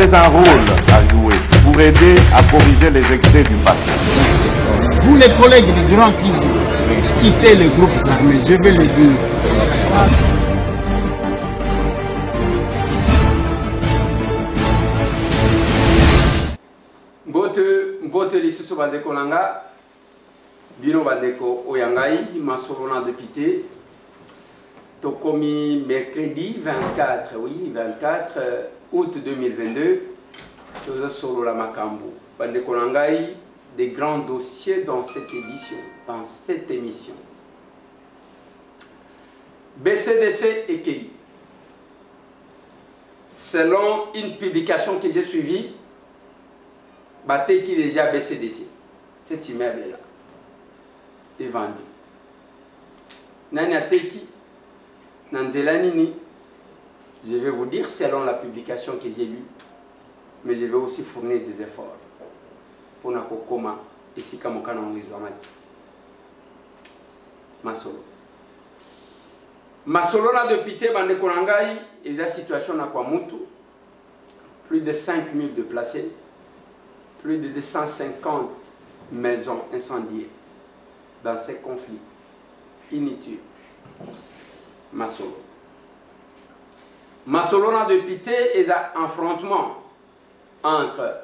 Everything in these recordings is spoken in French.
avez un rôle à jouer pour aider à corriger les excès du passé. Vous les collègues du Grand qui quittez le groupe armé, je vais le dire. Mbote lisusu bandeko nanga bino bandeko oyangai masolona député tokomi mercredi 24 août 2022 toza solo la makambo bandeko nangai des grands dossiers dans cette émission BCDC et KI. Selon une publication que j'ai suivie, Baté qui déjà BCDC, cet immeuble là est vendu. Nani Ateki, Nanzelanini, je vais vous dire selon la publication que j'ai lue, mais je vais aussi fournir des efforts pour Nakokoma et Sikamokana Ngizwamaki. Masolo na député Bandekonangai et la situation na kwa mutu, plus de 5000 déplacés, plus de 250 maisons incendiées dans ces conflits inutiles. Masolo na député et un affrontement entre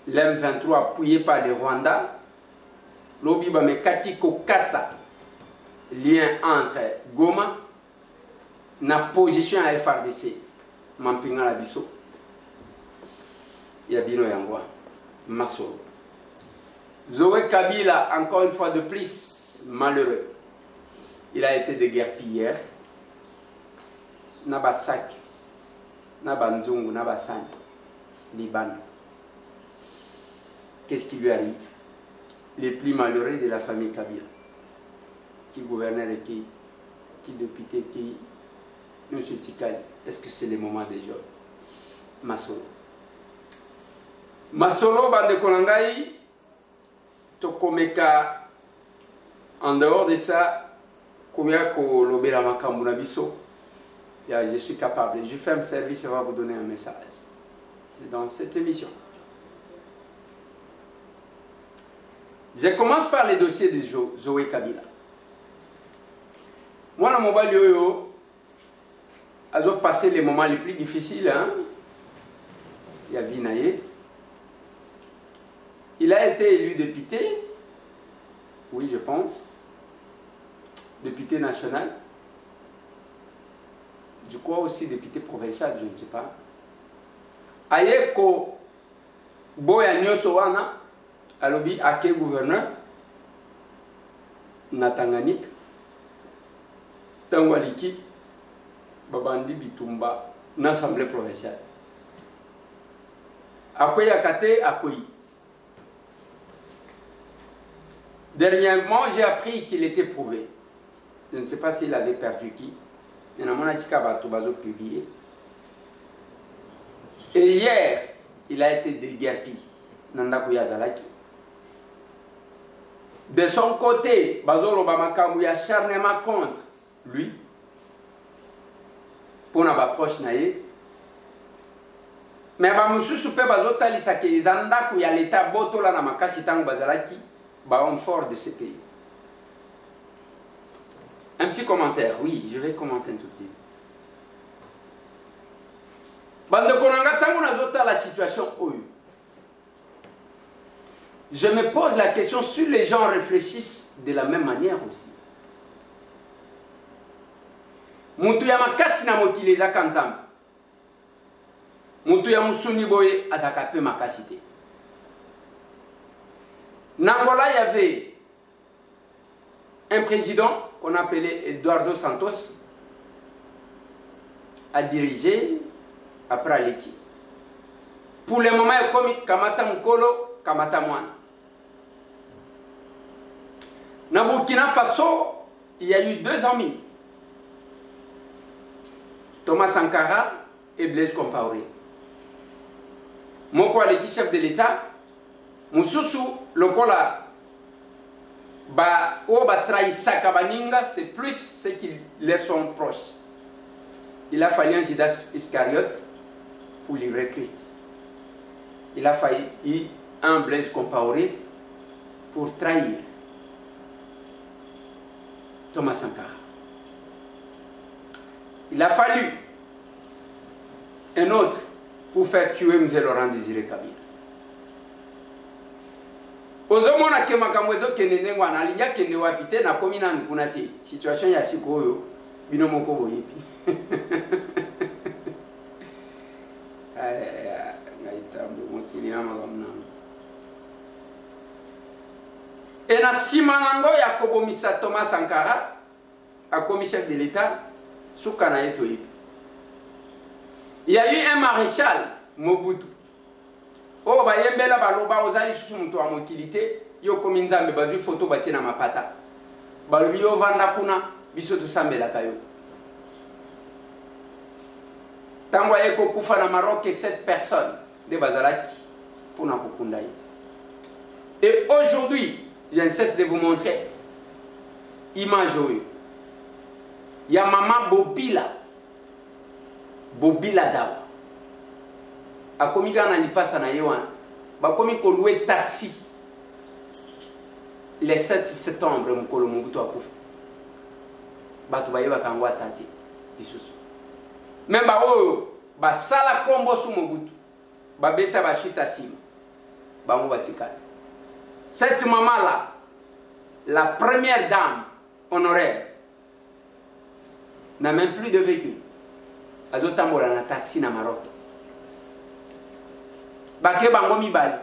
l'M23 appuyé par le Rwanda, l'Obiba Mekati Kokata, lien entre Goma, na position à FRDC, Mampinga la Bisso, Yabino Yangwa, Masolo. Zoé Kabila, encore une fois de plus, malheureux. Il a été déguerpi hier. Nabasak, Nabanzungu, Nabasani, Liban. Qu'est-ce qui lui arrive? Les plus malheureux de la famille Kabila. Qui gouverneur et qui député, qui M. Tikali. Est-ce que c'est le moment des jeunes? Masolo. Masolo, bande konangai, tokomeka, en dehors de ça, combien ko lobela makambu na biso, je suis capable. Je fais un service et va vous donner un message. C'est dans cette émission. Je commence par les dossiers de Zoé Kabila. Moi, dans mon balio, j'ai passé les moments les plus difficiles. Hein? Il y a Vinaye. Il a été élu député. Oui, je pense. Député national. Je crois aussi député provincial, je ne sais pas. Ayeko Boya Nyosowana, alobi ake gouverneur na Tanganyika. Tangwaliki Babandi Bitumba na Assemblée provinciale. Akoy Akate Akoy. Dernièrement, j'ai appris qu'il était prouvé. Je ne sais pas s'il avait perdu qui. Il y en a qui ont publié. Et hier, il a été déguerpi. Nanda Zalaki. De son côté, Bazolo Bamakamu a acharnement contre lui. Pour n'a pas proche naïe. Mais Bamusu Soupe Bazota Lisake, Zanda Kouya l'État Botola Namakasi Tang Bazalaki, homme fort de ce pays. Un petit commentaire, oui, je vais commenter un tout petit. Bande Konanga Tango Nazota la situation où je me pose la question si les gens réfléchissent de la même manière aussi. Muntu ya makasi na motileza kanzam. Muntu ya musuni boye azakape makasite. Nangola, il y avait un président qu'on appelait Eduardo Santos à diriger après l'équipe. Pour le moment, il y a comme Kamata Mukolo, Kamata Mouane. Dans Burkina Faso, il y a eu 2 amis. Thomas Sankara et Blaise Compaoré. Mon collègue chef de l'État, Moussoussou, le collègue, c'est plus ceux qui leur sont proches. Il a fallu un Judas Iscariote pour livrer Christ. il a failli un Blaise Compaoré pour trahir Thomas Sankara. Il a fallu un autre pour faire tuer M. Laurent Désiré Kabila. Ozomona ke makambo ezo kende ndengwa na linya kende wapite na komi na nkuna te. Situation ya sikoyo bino moko boyebi. Et na simanango ya kobomisa Thomas Sankara a commis chef de l'État sous Kanaye Toyebi. Il y a eu un maréchal Mobutu. Oh ba yembela baloba ozali susu muto wa mokilité yo komi nzambe bazwi photo batie na mapata. Balobi yo vanda kuna biso to sambela kayo. Tango yeko kufa na Maroc 7 personnes de bazalaki pour na kokunda. Et aujourd'hui, je ne cesse de vous montrer image. Il y a maman Bobila Dawa. A komi kana ni pasa na yewan. Ba komi ko louer taxi. Le 7 septembre mukolo Mobutu akufa. Ba to bayeba kangwa tati disusu. Même ba oyo ba sala kombo su Mobutu. Ba beta ba chita sima. Ba mo batikala. Cette maman-là, la première dame honoraire, n'a même plus de véhicule. Elle a un taxi na Maroc. Baké bango mibali.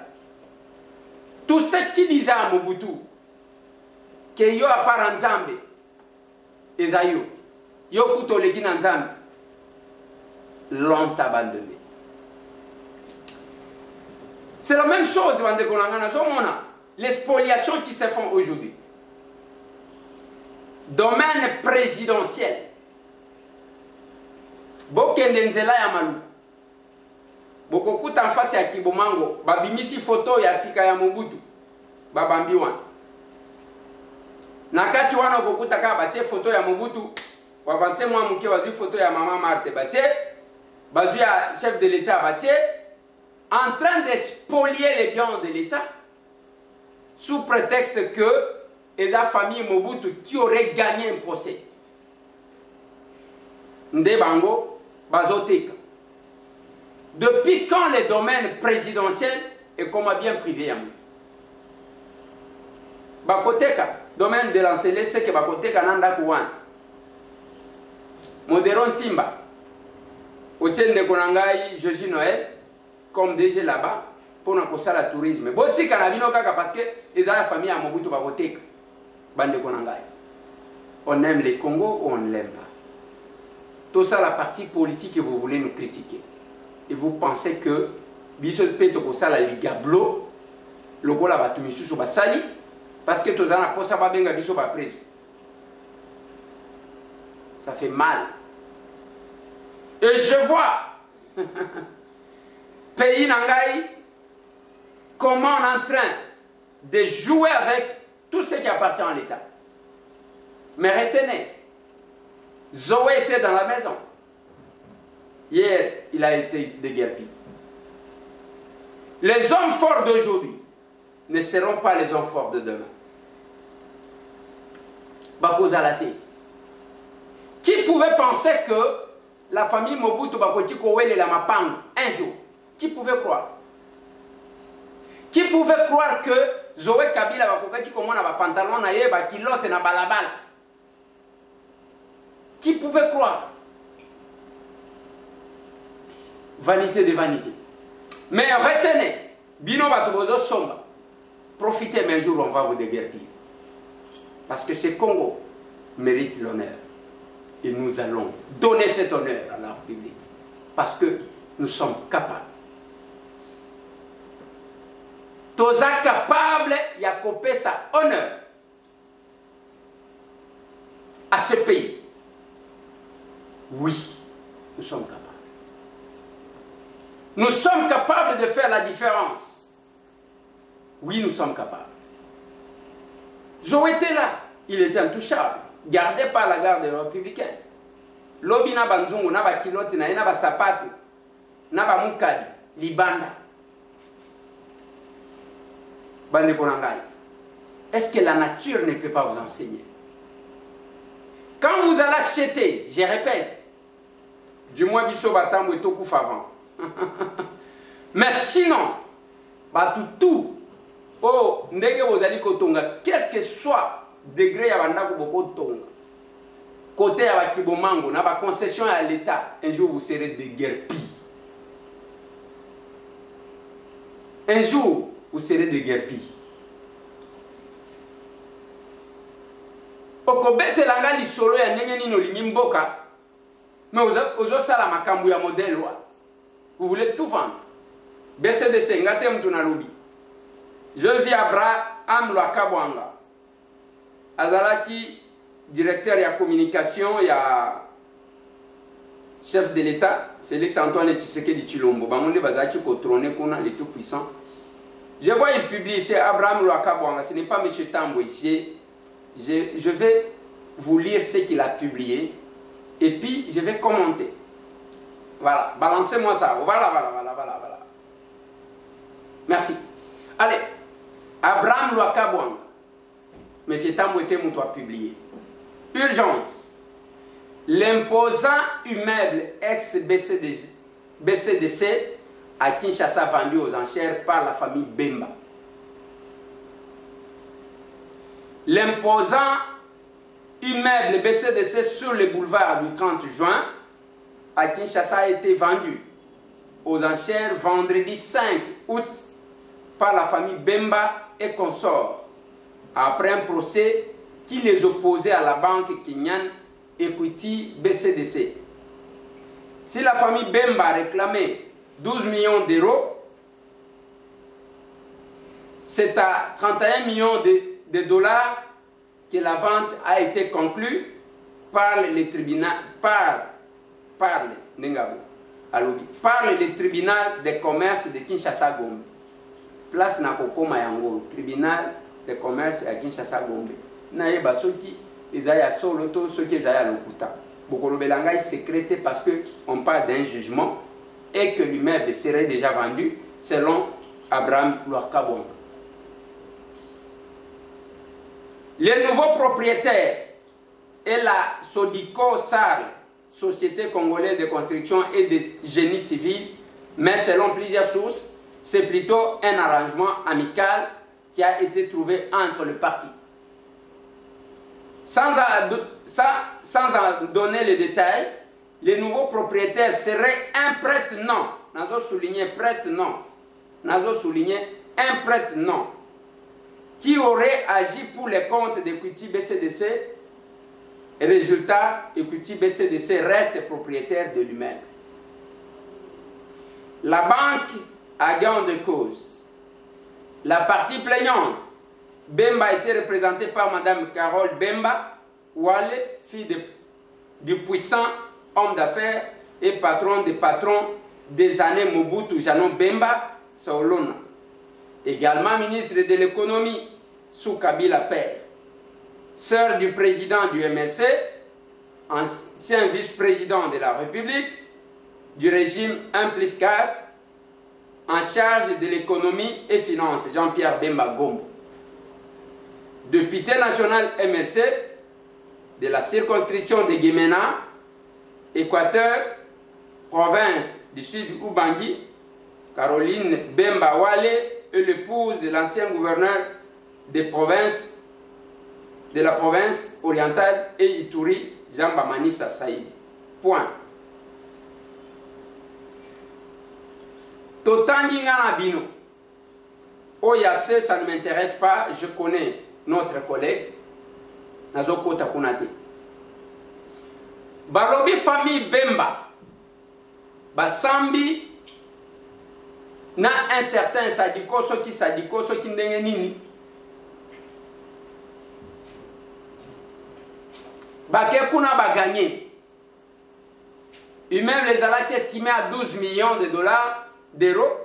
Tout ce qui disait à Mobutu que yo a part Nzambe, Ezayo, yo kuto leki na Nzambe, l'ont abandonné. C'est la même chose, les spoliations qui se font aujourd'hui. Domaine présidentiel. Bokende nzela ya malu. Bokokuta en face ya Kibomango, babimisi photo ya sika ya Mobutu. Babambi wana. Nakati wana bokokuta ka batie photo ya Mobutu, wabanse mwa muke bazui photo ya Maman Marthe batie, bazui ya chef de l'État batie, en train de spolier les biens de l'État, sous prétexte que les familles Mobutu qui auraient gagné un procès. Ndebango, Bazoteka. Depuis quand les domaines présidentiels et comme bien privé? Bakoteka, domaine de l'enseignement, c'est que Bakoteka Nanda Kouan. Modéron Timba. Otien de Konangai, Joji Noël, comme DG là-bas, pour nous passer le tourisme. Boti kanabino kaka parce que les la famille à Mobutu Bakoteka. Bande Konangai. On aime les Congo ou on ne l'aime pas. Tout ça, la partie politique que vous voulez nous critiquer. Et vous pensez que Bissot Peto Kosala Ligablo, le Gola Batumisu sur Basali, parce que tous les gens pas bien Bissot Bapres. Ça fait mal. Et je vois, pays Nangaï, comment on est en train de jouer avec tout ce qui appartient à l'État. Mais retenez, Zoé était dans la maison. Hier, il a été déguerpi. Les hommes forts d'aujourd'hui ne seront pas les hommes forts de demain. Bakozalate. Qui pouvait penser que la famille Mobutu Bakoti Kowele la Mapang un jour? Qui pouvait croire? Qui pouvait croire que Zoé Kabila Bakokati Komona ba pantalon na ye ba kilote na balabala? Qui pouvait croire? Vanité de vanité. Mais retenez, Bino Batobozo Somba, profitez, mais un jour on va vous déguerpir. Parce que ce Congo mérite l'honneur. Et nous allons donner cet honneur à la République. Parce que nous sommes capables. Toza capable, il y a copé sa honneur à ce pays. Oui, nous sommes capables. Nous sommes capables de faire la différence. Oui, nous sommes capables. Joe était là. Il était intouchable. Gardé par la garde républicaine. Lobi na banzungu, na ba kiloti, na ba sapato, na ba mukadi, libanda. Est-ce que la nature ne peut pas vous enseigner? Quand vous allez acheter, je répète, du moins biso batambo et toku favant. Mais sinon, tout, oh, ndenge vous allez kotonga, quel que soit degré ya banda ko tonga. Côté ya Kibomango, na ba concession à l'État, un jour vous serez déguerpis. Un jour, vous serez déguerpis. Okobete langa lisolo ya ndenge nino linimboka, mais ozo sala makambu ya modèle wa. Vous voulez tout vendre. BCDC ngate mtu na lobi. Je vis Abraham Lwakabwanga. Azalaki directeur ya communication ya chef de l'État Félix Antoine Tshisekedi Tshilombo. Bamonde bazaki ko trôner kuna les tout puissants. Je vois il publie ici Abraham Lwakabwanga, ce n'est pas M. Tambo ici. Je vais vous lire ce qu'il a publié et puis je vais commenter. Voilà, balancez-moi ça. Voilà. Merci. Allez, Abraham Lwakabwanga, M. Tambo était mon toit publié. Urgence. L'imposant immeuble ex-BCDC à Kinshasa vendu aux enchères par la famille Bemba. L'imposant immeuble BCDC sur le boulevard du 30 juin à Kinshasa a été vendu aux enchères vendredi 5 août par la famille Bemba et consorts après un procès qui les opposait à la banque kenyane Equity BCDC. Si la famille Bemba réclamait 12 millions d'euros, c'est à 31 millions de dollars que la vente a été conclue par le tribunal de commerce de Kinshasa Gombe. Place na kokoma yango tribunal de commerce à Kinshasa Gombe. Na yeba soki ezaya solo to soki ezaya lokuta. Bokolobelanga est sécrété parce que on parle d'un jugement et que l'immeuble serait déjà vendu selon Abraham Lwakabwanga. Les nouveaux propriétaires est la Sodico SAR, Société congolaise de construction et de génie civil, mais selon plusieurs sources, c'est plutôt un arrangement amical qui a été trouvé entre les parties. Sans en donner les détails, les nouveaux propriétaires seraient un prête-nom. Nazo souligné prête-nom. Nazo souligné un prête-nom qui aurait agi pour les comptes d'Equity BCDC. Résultat, Equity BCDC reste propriétaire de lui-même. La banque a gain de cause. La partie plaignante, Bemba a été représentée par Mme Carole Bemba Wale, fille du puissant homme d'affaires et patron des patrons des années Mobutu Janon Bemba Saolona. Également ministre de l'économie sous Kabila Père. Sœur du président du MLC, ancien vice-président de la République, du régime 1+4, en charge de l'économie et finances, Jean-Pierre Bemba Gombo. Député national MLC de la circonscription de Guémena, Équateur, province du sud Ubangi, Caroline Bemba Wale est l'épouse de l'ancien gouverneur de la province orientale et Ituri, Jean Bamanissa Saïd. Point. Totangi ngana bino. Oyase, ça ne m'intéresse pas, je connais notre collègue. Nazoko Takunate. Balobi famille Bemba. Basambi na un certain Sadiko, ce qui ndenge nini. Bakekuna ba gagné. Même les alaks estimés à 12 millions de dollars d'euros.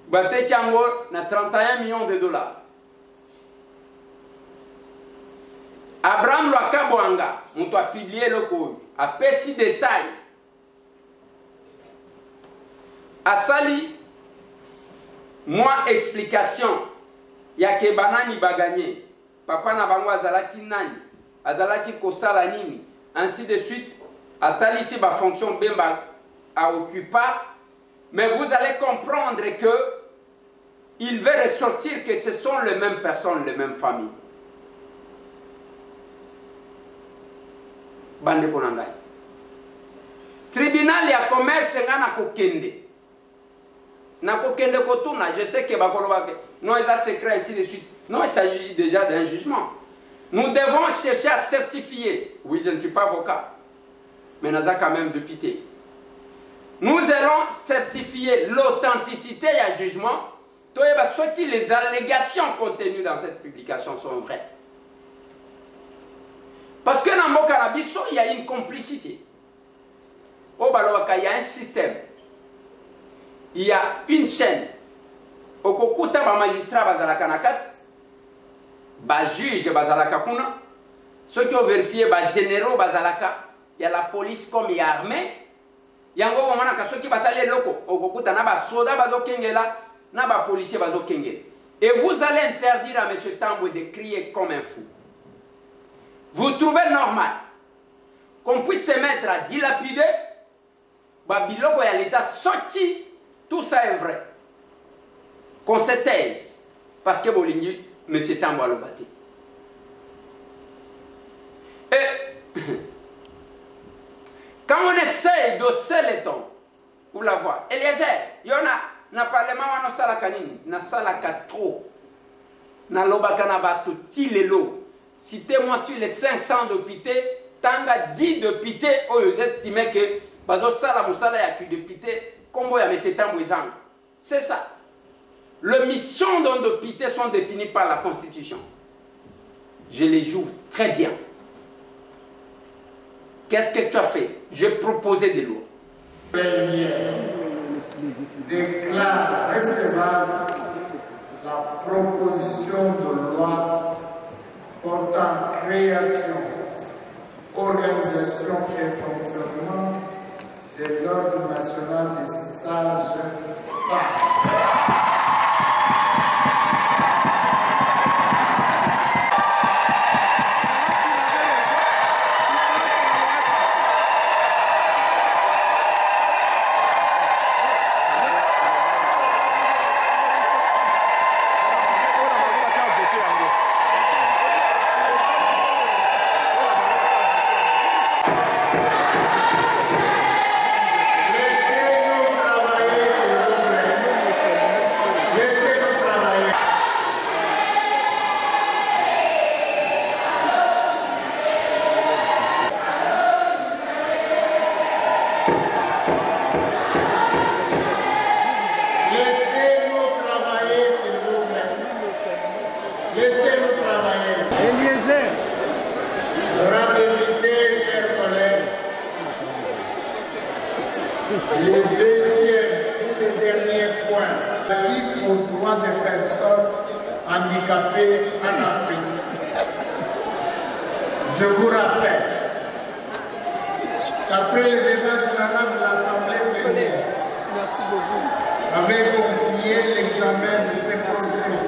Bate Kiango na 31 millions de dollars. Abraham Lwakabwanga, on doit pilier le code, a péci détail. A sali, moi explication ya ke banani baganye papa na bango azalaki nani azalaki kosala nini ainsi de suite atalisi ba fonction bemba à occupa, mais vous allez comprendre que il veut ressortir que ce sont les mêmes personnes, les mêmes familles. Bande konangai. Tribunal ya commerce ngana kokende. Na kokende kotuna, je sais que bakoloba non ils a secret ainsi de suite. Non, il s'agit déjà d'un jugement. Nous devons chercher à certifier. Oui, je ne suis pas avocat, mais nous avons quand même de pitié. Nous allons certifier l'authenticité et le jugement. Soit les allégations contenues dans cette publication sont vraies. Parce que dans le cannabis, il y a une complicité. Au Balowaka, il y a un système. Il y a une chaîne. Au Kokuta, le magistrat Bazalaka Nakat, le juge Bazalaka Kuna, ceux qui ont vérifié, le généraux Bazalaka, il y a la police comme il y a l'armée. Il y a un moment où ceux qui sont allés locaux, au Kokuta, il y a des soldats Bazokengela, il y a des policiers Bazokengela. Et vous allez interdire à M. Tamboué de crier comme un fou. Vous trouvez normal qu'on puisse se mettre à dilapider Babiloko et à l'État, sorti, tout ça est vrai. Qu'on se taise, parce que Boligny, M. Tamboué le bâti. Et quand on essaye d'osser les tons, ou la voix, Eliezer, il y en a, na parlement, on a salaka nini, na salaka trop, na lobaka na batu tilelo. Citez-moi sur les 500 députés, tanga 10 députés, où ils estimaient que bazo sala musala ya ki député, combo ya M. Tamboué Zang. C'est ça. Les missions d'un député sont définies par la Constitution. Je les joue très bien. Qu'est-ce que tu as fait? J'ai proposé des lois. Déclare recevable la proposition de loi portant création, organisation et fonctionnement de l'Ordre national des sages femmes. Le deuxième et le dernier point, relatif aux droits des personnes handicapées en Afrique. Je vous rappelle qu'après le débat général de l'Assemblée plénière, avait confié l'examen de ces projets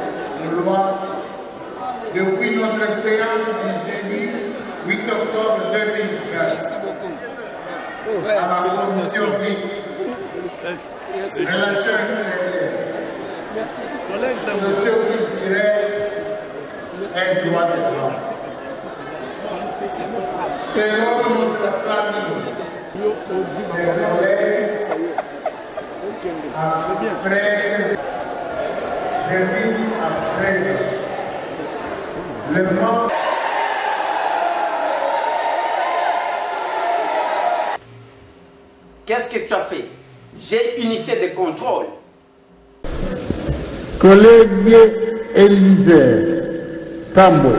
de loi depuis notre séance du jeudi 8 octobre 2020. À la commission mixte relations extérieures, socio-culturelles et droits de l'homme. Selon notre famille, les collègues, après le monde. Qu'est-ce que tu as fait? J'ai initié des contrôles. Collègue Élisée Tamboué.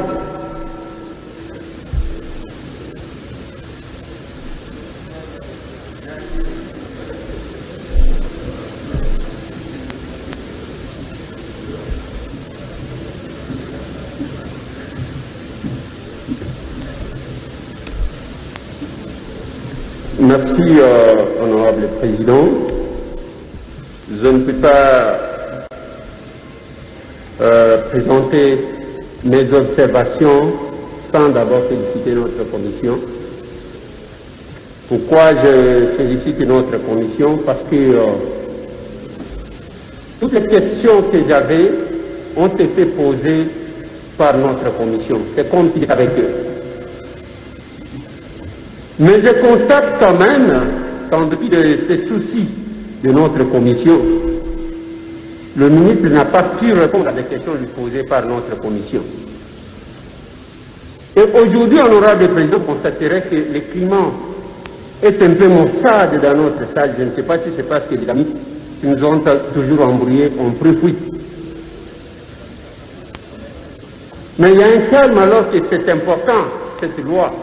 Merci, honorable président. Je ne peux pas présenter mes observations sans d'abord féliciter notre commission. Pourquoi je félicite notre commission? Parce que toutes les questions que j'avais ont été posées par notre commission. C'est comme si j'étais avec eux. Mais je constate quand même qu'en dépit de ces soucis de notre commission, le ministre n'a pas pu répondre à des questions lui posées par notre commission. Et aujourd'hui, honorable président, constaterait que le climat est un peu maussade dans notre salle. Je ne sais pas si c'est parce que les amis qui nous ont toujours embrouillés ont pris fuite. Mais il y a un calme alors que c'est important, cette loi.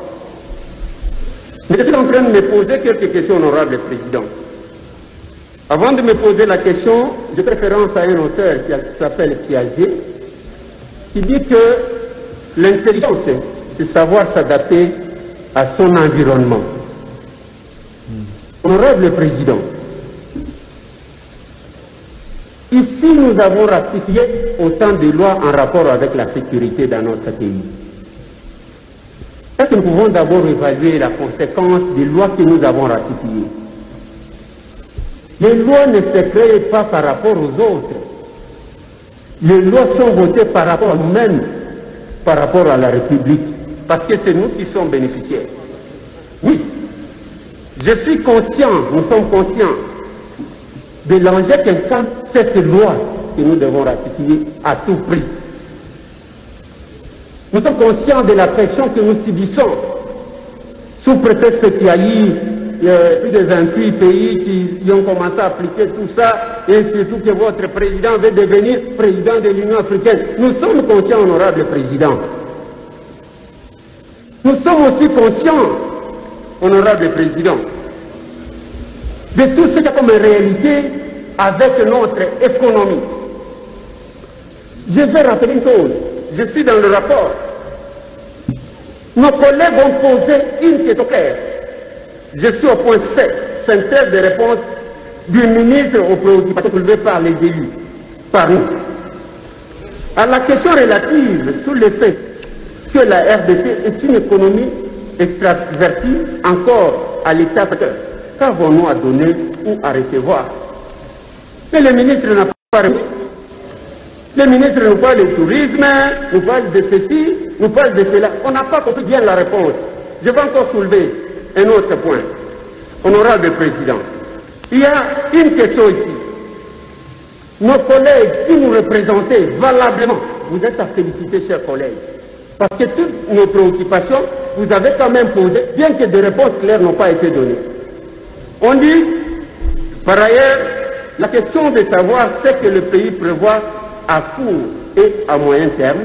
Mais je suis en train de me poser quelques questions, honorable président. Avant de me poser la question, je fais référence à un auteur qui s'appelle Piaget, qui dit que l'intelligence, c'est savoir s'adapter à son environnement. Honorable président, ici nous avons ratifié autant de lois en rapport avec la sécurité dans notre pays. Est-ce que nous pouvons d'abord évaluer la conséquence des lois que nous avons ratifiées? Les lois ne se créent pas par rapport aux autres. Les lois sont votées par rapport à nous-mêmes, par rapport à la République, parce que c'est nous qui sommes bénéficiaires. Oui, je suis conscient, nous sommes conscients de l'enjeu qu'incarne cette loi que nous devons ratifier à tout prix. Nous sommes conscients de la pression que nous subissons, sous prétexte qu'il y a eu plus de 28 pays qui ont commencé à appliquer tout ça, et surtout que votre président veut devenir président de l'Union africaine. Nous sommes conscients, honorable président. Nous sommes aussi conscients, honorable président, de tout ce qu'il y a comme réalité avec notre économie. Je vais rappeler une chose, je suis dans le rapport. Nos collègues ont posé une question claire. Je suis au point 7, synthèse de réponse du ministre aux préoccupations soulevées par les élus, par nous. À la question relative sur le fait que la RDC est une économie extravertie encore à l'état précaire, qu'avons-nous à donner ou à recevoir? Mais le ministre n'a pas répondu. Le ministre nous parle du tourisme, nous parle de ceci, nous parle de cela. On n'a pas compris bien la réponse. Je vais encore soulever un autre point. Honorable président, il y a une question ici. Nos collègues qui nous représentaient valablement, vous êtes à féliciter, chers collègues, parce que toutes nos préoccupations, vous avez quand même posé, bien que des réponses claires n'ont pas été données. On dit, par ailleurs, la question de savoir ce que le pays prévoit à court et à moyen terme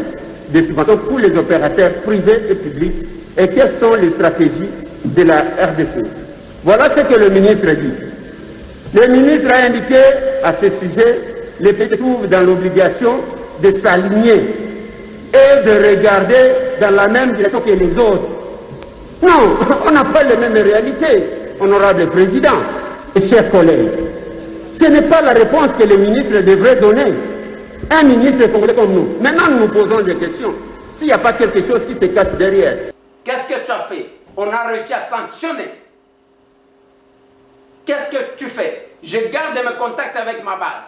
des subventions pour les opérateurs privés et publics et quelles sont les stratégies de la RDC. Voilà ce que le ministre dit. Le ministre a indiqué à ce sujet, les pays se trouvent dans l'obligation de s'aligner et de regarder dans la même direction que les autres. Non, on n'a pas les mêmes réalités, honorable président et chers collègues. Ce n'est pas la réponse que le ministre devrait donner. Un ministre congolais comme nous. Maintenant, nous nous posons des questions. S'il n'y a pas quelque chose qui se cache derrière. Qu'est-ce que tu as fait? On a réussi à sanctionner. Qu'est-ce que tu fais? Je garde mes contacts avec ma base.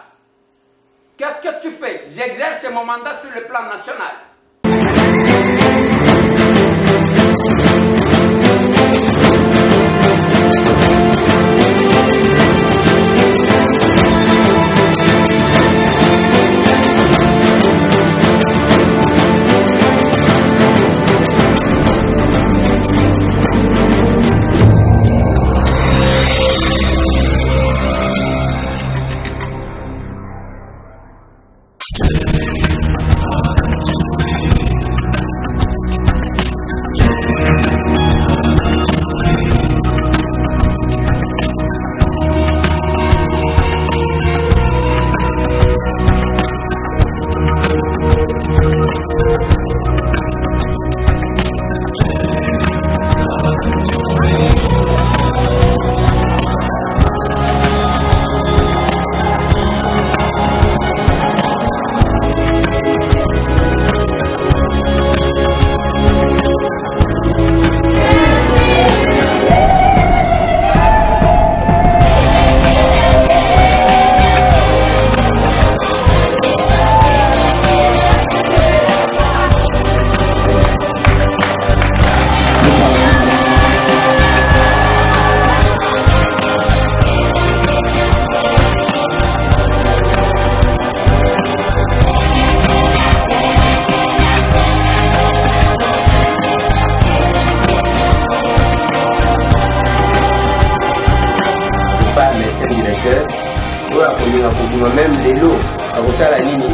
Qu'est-ce que tu fais? J'exerce mon mandat sur le plan national. kolinga kobima même lelo akosala nini.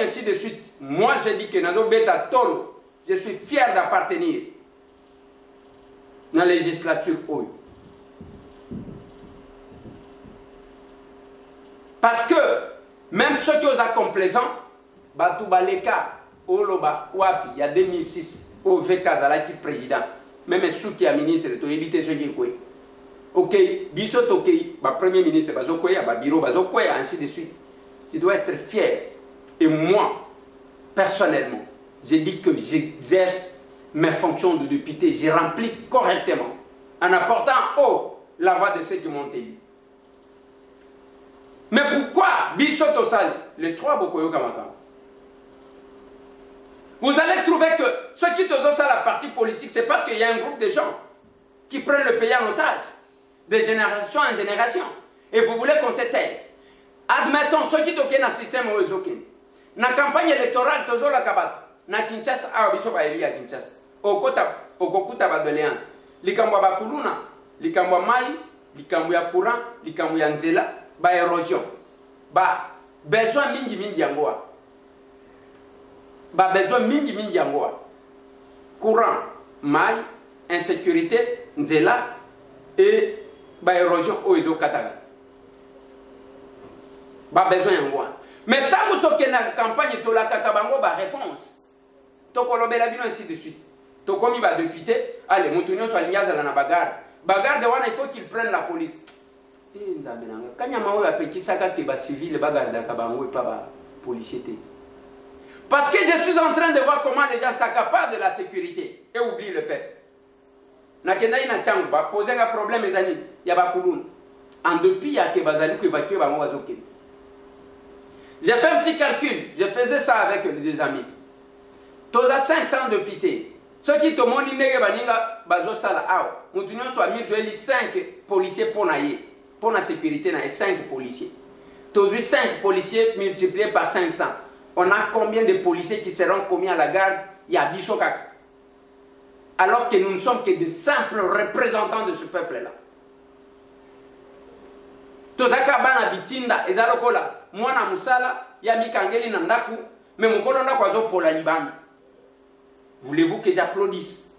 Ainsi de suite. Moi, je dis que Nazo Beta Tolo, je suis fier d'appartenir dans la législature. Parce que même ceux qui ont complaisant, Batou Baleka, Oloba, Wapi, il y a 2006, au Vekazala qui est président, même ceux qui est ministre, tu éviter ce qui est quoi. Ok, Bissot, ok, premier ministre, Bazokoya, Bureau, Bazokoya, ainsi de suite. Je dois être fier. Et moi, personnellement, j'ai dit que j'exerce mes fonctions de député, j'ai rempli correctement, en apportant la voix de ceux qui m'ont élu. Mais pourquoi Bissot Osali, les trois Bokoyo Kamaka? Vous allez trouver que ceux qui ont ça la partie politique, c'est parce qu'il y a un groupe de gens qui prennent le pays en otage, de génération en génération. Et vous voulez qu'on se taise. Admettons, ceux qui ont un système au Ezokin. Na campagne électorale tozo la kabata na Kinshasa a biso ba eli ya Kinshasa okokuta ba doléance likambo ba kuluna likambo mai likambo ya courant likambo ya nzela ba érosion ba besoin mingi yangoa ba besoin mingi yangoa courant mai insécurité nzela et ba érosion oizo kataga ba besoin yangoa. Mais tant que tu as une campagne, tu as une réponse. Tu as ainsi de suite. Tu as mis député, allez, Moutounion soit lié à la bagarre. Bagarre de Wana, il faut qu'il prenne la police. Quand il y a un petit sac qui est civil, bagarre de Kabango et pas policier. Parce que je suis en train de voir comment les gens s'accaparent de la sécurité et oublient le peuple. Nakenda ina changu, poser un problème, les amis, il y a pas en depuis, il y a que Bazali qui évacue Bangoazoké. J'ai fait un petit calcul, je faisais ça avec des amis. Tu as 500 députés. Ceux qui te montrent que bazo sala awa, mutunion soit mis 5 policiers pour la sécurité, 5 policiers. Tu as 5 policiers multipliés par 500. On a combien de policiers qui seront commis à la garde? Il y a 10 alors que nous ne sommes que des simples représentants de ce peuple-là. Tozaka bana bitinda ezalokola mwana musala ya mikangeli na ndaku mais mukolo ndako azopola libanda. Voulez-vous que j'applaudisse?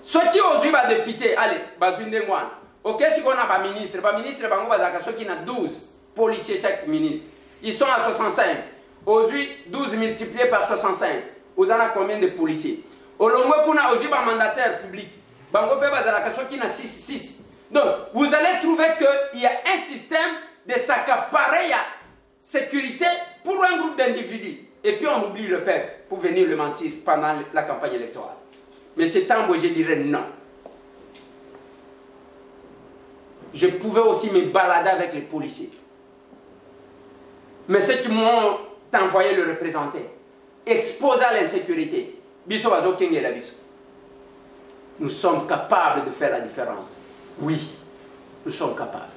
Ceux qui osent ba député, allez, bazwinde ngwana. OK, si on a pas ministre bango bazaka ceux qui na 12 policiers chaque ministre. Ils sont à 65. Aujourd'hui 12 multiplié par 65. Vous en avez combien de policiers? Olongwe kuna aujourd'hui ba mandataire public. Bango pe bazaka ceux qui na 6. Donc, vous allez trouver qu'il y a un système de s'accaparer la sécurité pour un groupe d'individus. Et puis on oublie le peuple pour venir le mentir pendant la campagne électorale. Mais c'est temps où je dirais non. Je pouvais aussi me balader avec les policiers. Mais ceux qui m'ont envoyé le représenter, exposé à l'insécurité, nous sommes capables de faire la différence. Oui, nous sommes capables.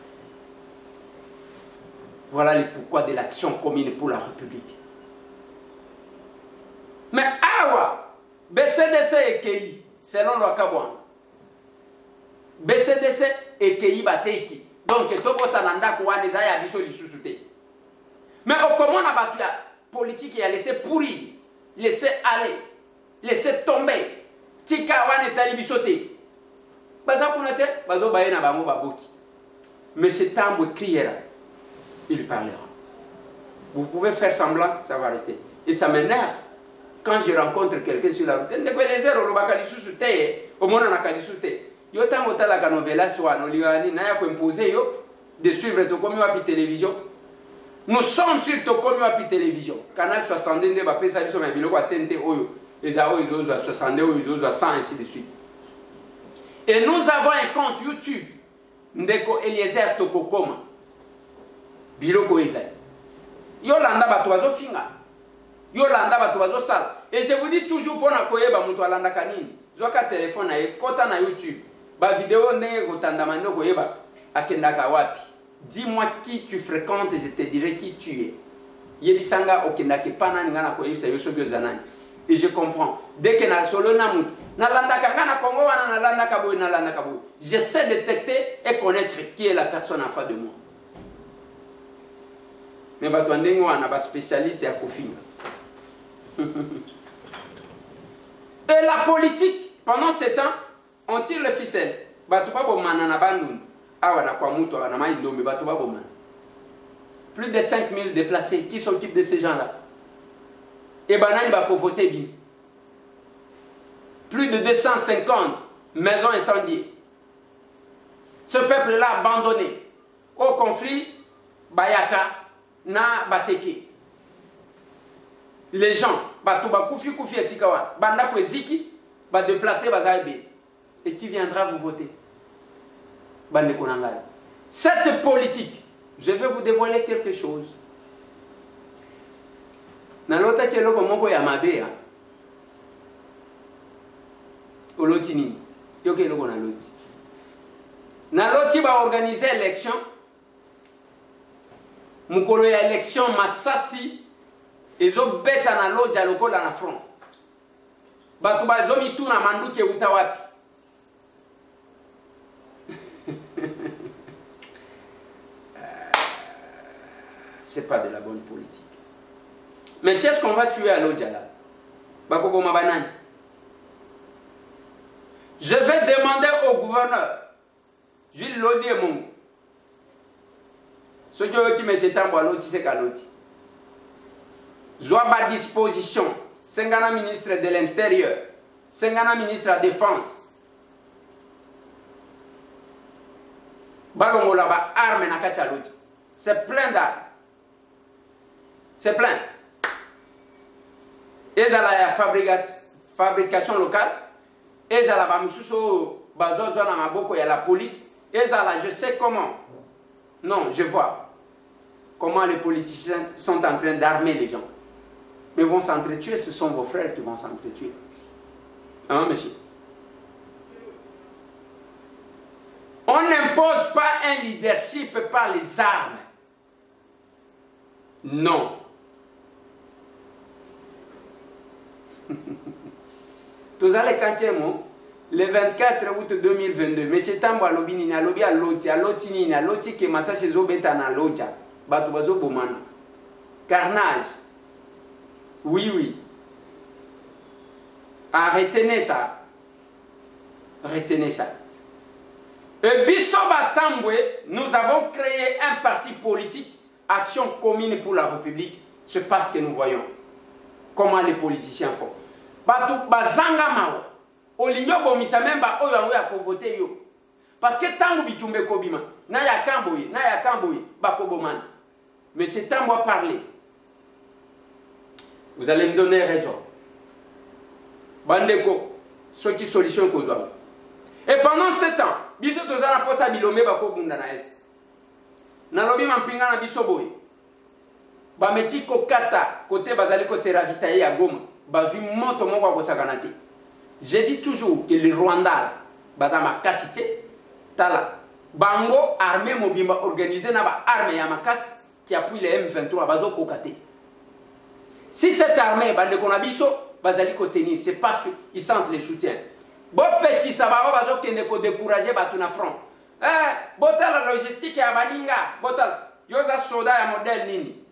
Voilà le pourquoi de l'action commune pour la République. Mais awa, BCDC et KI, selon le Kabouang. BCDC et KI bateki. Donc, Tobo Sananda Kouaneza et Abisso Lissousouté. Mais comment on a battu la politique et a laissé pourrir, laissé aller, laissé tomber. Tika Wan et Talibisoté. baza kuna te bazo baye na bango baboki. Mais cet Tambwe criera, il parlera. Vous pouvez faire semblant, ça va rester. Et ça m'énerve quand je rencontre quelqu'un sur la route. De suivre Tokomi Wapi Télévision. Nous sommes sur Tokomi Wapi Télévision. Canal 62, et 100, ainsi de suite. Et nous avons un compte YouTube. Ndeko Eliezer Tokokoma. Biloko Ezai. Yolanda batoazo finga. Yolanda batoazo sal. Et je vous dis toujours pour na koyeba mutu alanda kanini. Zoka téléphone na kota na YouTube. Ba vidéo ndenge kotanda mando koyeba akendaka wapi. Dis-moi qui tu fréquentes et je te dirai qui tu es. Yebisanga okendake pana ngana koyebisa yosogo zanani. Et je comprends. Dès que na solo na mutu na landa kangana Congo wana na landa kaboy na landa kaboy. J'essaie de détecter et connaître qui est la personne en face de moi. Mais on a un spécialiste à Kofinga. Et la politique, pendant ce temps, on tire le ficelle. Plus de 5000 déplacés qui s'occupent de ces gens-là. Et Banani va voter bien. Plus de 250 maisons incendiées. Ce peuple-là abandonné au conflit, Bayaka, na bateke. Les gens, batuba koufi koufi esikawa, banda kweziki, ba déplacer bazaïbe. Et qui viendra vous voter? Bande konangai. Cette politique, je vais vous dévoiler quelque chose. Nalota keloko moko ya mabe. Olotini, yo keloko naloti. Naloti ba organiser élection. Mukolo ya élection Masasi ezo beta na loja lokola na front. Batu bazo mitu na manduke uta wapi. C'est pas de la bonne politique. Mais qu'est-ce qu'on va tuer à loja là? Bakoko mabanani. Je vais demander au gouverneur Jules Lodi et Mongo. Ceux qui me s'étendent à l'autre, c'est qu'à l'autre. Zoaba disposition, Sengana ministre de l'Intérieur, Sengana ministre de la Défense. Balongo là-bas, arme na kacha l'autre. C'est plein d'armes. C'est plein. Et ça la fabrication locale. Et ça la bamususo bazozo na maboko ya la police. Et ça là, je sais comment. Non, je vois comment les politiciens sont en train d'armer les gens. Mais vont s'entretuer, ce sont vos frères qui vont s'entretuer. Hein, monsieur? On n'impose pas un leadership par les armes. Non. Tous allez quand le 24 août 2022, M. Tambwe Alobini, Alobi Aloti, Alotini, Aloti qui massa chez Zobeta na Loja, Batubazo Bomana. Carnage. Oui, oui. Ah, retenez ça. Retenez ça. Et Bissoba Tambwe, nous avons créé un parti politique, Action commune pour la République. C'est parce que nous voyons comment les politiciens font. Batu Bazanga Mao. Olinyo bomisa memba oyo ango ya voter yo. Parce que tango bitumbe kobima, na ya kamboyi, bakobomana. Mais c'est temps à parler. Vous allez me donner raison. Bandeko, ce qui solution kozwa. Et pendant ce temps, biso tozala posa bilomé bakobunda na est. Na lobi mampinga na biso boy. Ba meki kokata côté bazali ko se ravitailler ya Goma. Bazui moto moko ko sakanate. Je dis toujours que le Rwanda, Bazama Kassité, Tala, Bango, armée mobimba organisée, n'a armée Yamakas qui appuie les M23, Bazo Kokate. Si cette armée, Bande Konabiso, Bazali Kotenir, c'est parce qu'ils sentent le soutien. Bon petit, ça va, Bazo Keneko décourager Batuna front. Eh, Botal la logistique à Baninga, Botal, Yosa Soda et modèle Nini.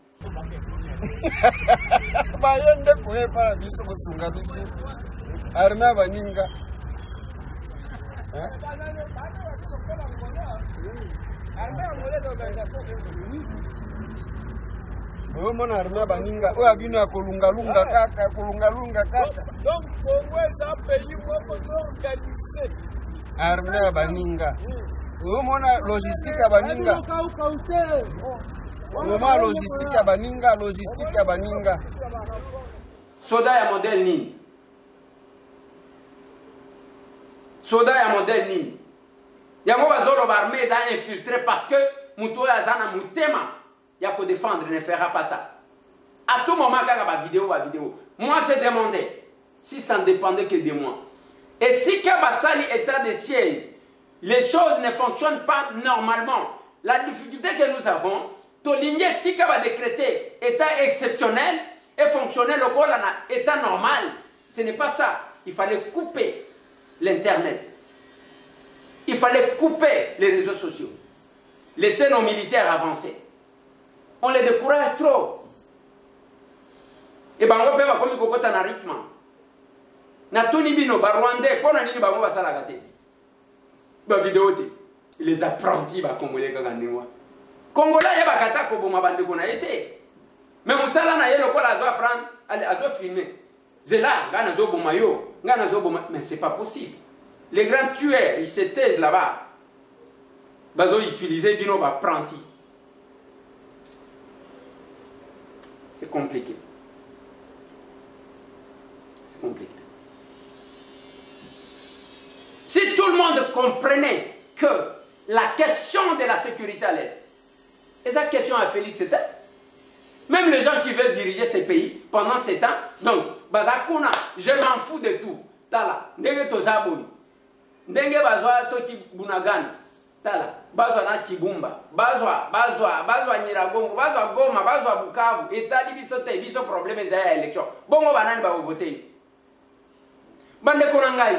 Bayende koye para biso kosunga biso. Arma baninga Mona armée baninga oya bino ya kolungalunga kaka donc Congo est un pays organisé armée baninga mona logistique ya baninga mona logistique ya baninga soda ya modèle nini yango bazoloba armée eza infiltré parce que mutu oyo aza na motema ya ko défendre ne fera pas ça. À tout moment, kaka ba vidéo. Moi, j'ai demandé si ça ne dépendait que de moi. Et si Kabasali état de siège, les choses ne fonctionnent pas normalement. La difficulté que nous avons, Toligné si Kaba décrété état exceptionnel et fonctionnel au col état normal. Ce n'est pas ça. Il fallait couper l'internet. Il fallait couper les réseaux sociaux. Laisser nos militaires avancer. On les décourage trop. Et bango pe bakomi kokota na rythme. Na tuni bino ba Rwandais pona nini bango basala kate. Ba vidéo te. Les apprentis ba congolais kaka ndingwa. Congolais ya bakata ko boma bande ko na été. Mais musala na yelo ko la zo apprendre, azo filmer. Zela ngana zo boma yo, ngana zo boma mais c'est pas possible. Les grands tueurs, ils se taisent là-bas. Bazo utiliser bino ba apprentis. C'est compliqué. C'est compliqué. Si tout le monde comprenait que la question de la sécurité à l'Est, et sa question à Félix, c'était, même les gens qui veulent diriger ces pays pendant ces temps, donc, Bazakuna, je m'en fous de tout. Tala, ndenge tozaboni, ndenge bazwa soki bunagan, tala, bazwa na Kibumba, bazwa Nyiragongo, bazwa Goma, bazwa Bukavu, etali biso te, biso problème za élection. Bongo banani ba voter. Bande konangai.